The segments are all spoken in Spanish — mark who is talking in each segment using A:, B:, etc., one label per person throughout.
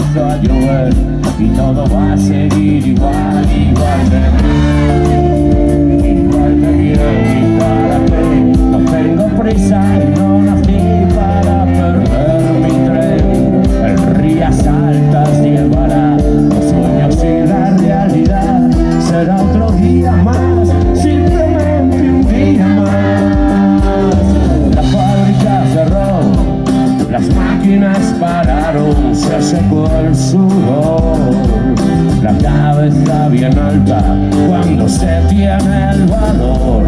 A: empezó a llover y todo va a seguir igual, igual de bien. ¿Y para qué? No tengo prisa y no nací para perder mi tren. El Rías Altas llevará los sueños y la realidad. Será otro día más, simplemente un día más. La fábrica cerró, las máquinas pararon, se secó el sudor. La cabeza bien alta cuando se tiene el valor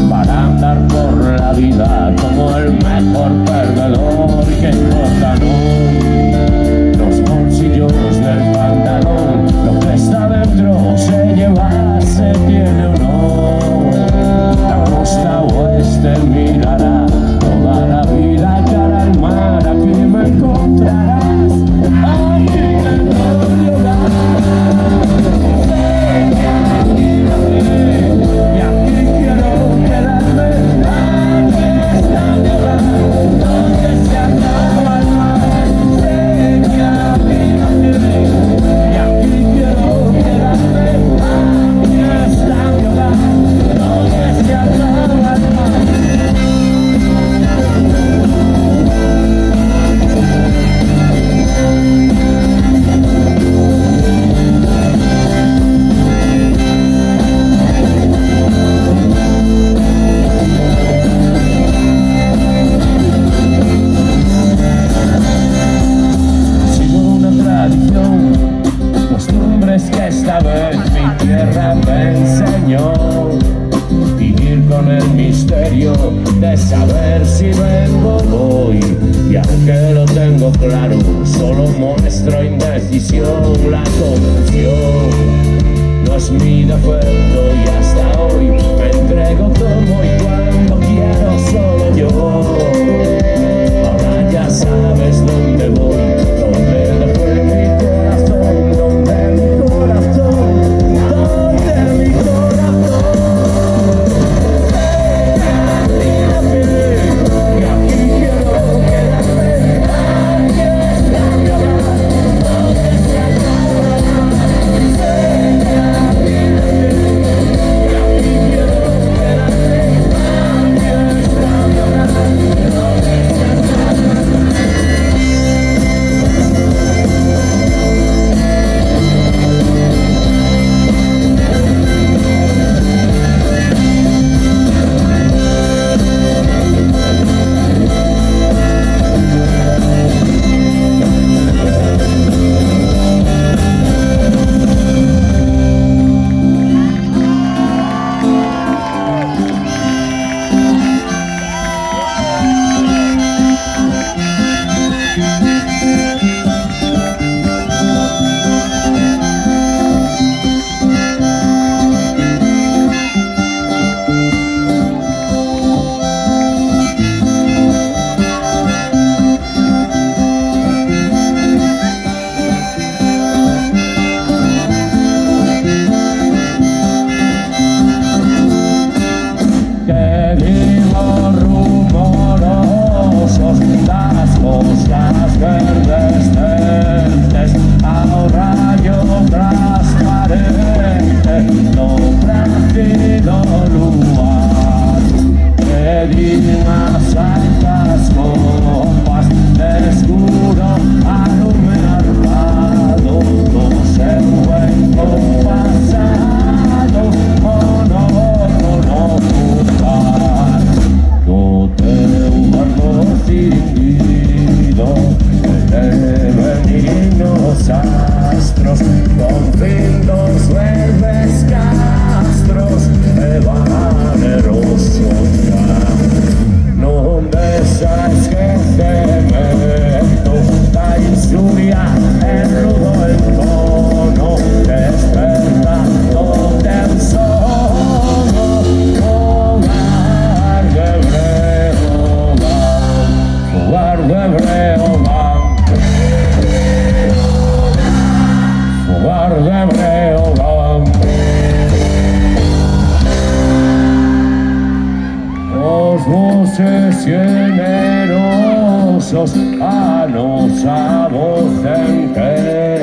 A: para andar por la vida como el mejor perdedor. Y que importa, no, los bolsillos del pantalón, lo que está dentro se lleva, se tiene o no. La costa oeste mirará toda la vida cara al mar. Aquí me encontrarás, aquí dentro de hogar. Y aquí quiero quedarme, aquí está mi hogar, donde se acaba el mar. Sé que aquí naceré, y aquí quiero quedarme, aquí está mi hogar, donde se acaba el mar. Costumbres que esta vez mi tierra me enseñó. Vivir con el misterio de saber si vengo o voy. Y aunque lo tengo claro, solo muestro indecisión. La confusión no es mi defecto y hasta hoy me entrego como y cuando quiero solo yo. Ahora ya sabes dónde voy, dónde dejé mi corazón, dónde mi corazón, dónde mi corazón. Y aquí quiero quedarme, aquí está mi hogar, donde se acaba el mar. Sé que aquí naceré, y aquí quiero quedarme, aquí está mi hogar, donde se acaba el generosos a nos amo gente.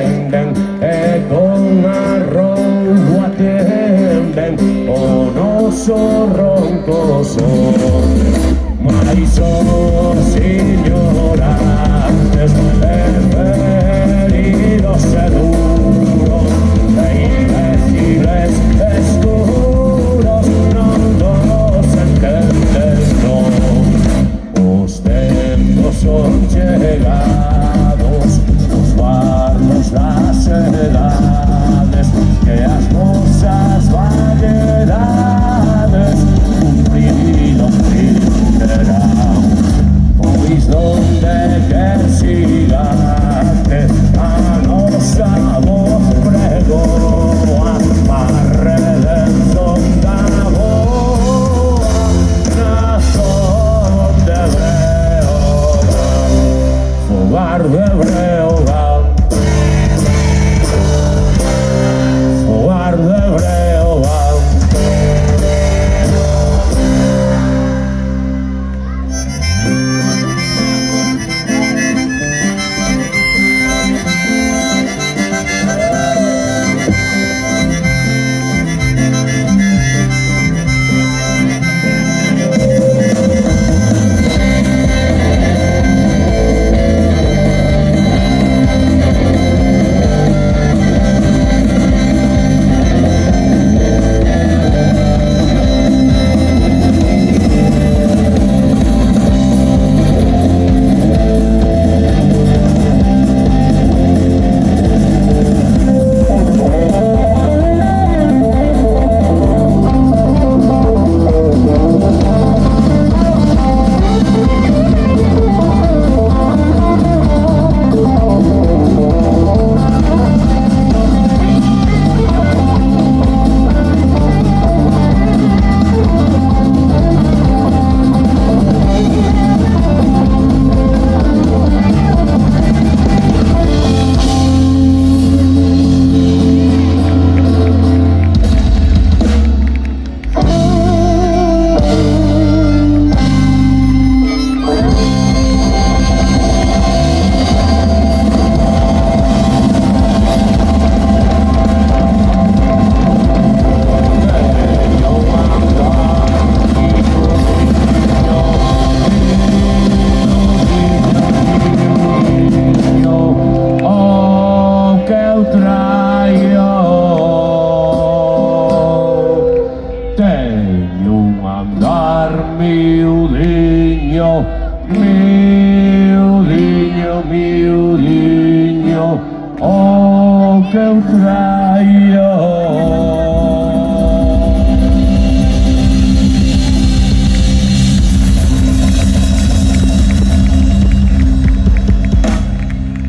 A: que eu traio.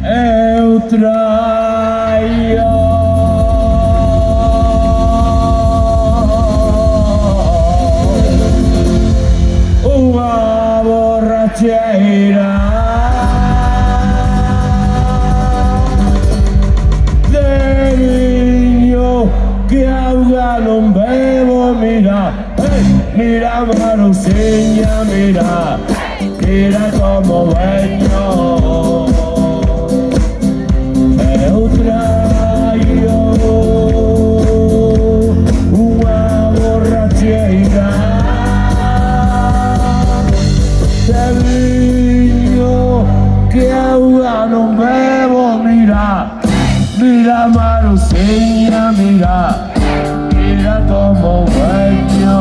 A: Eu traio unha borracheira de viño que auga non bebo, mira, mira Marusiña, mira, mira como veño. Eu traio unha borracheira de viño que auga non bebo, mira, mira Marusiña, mira, mira como veño.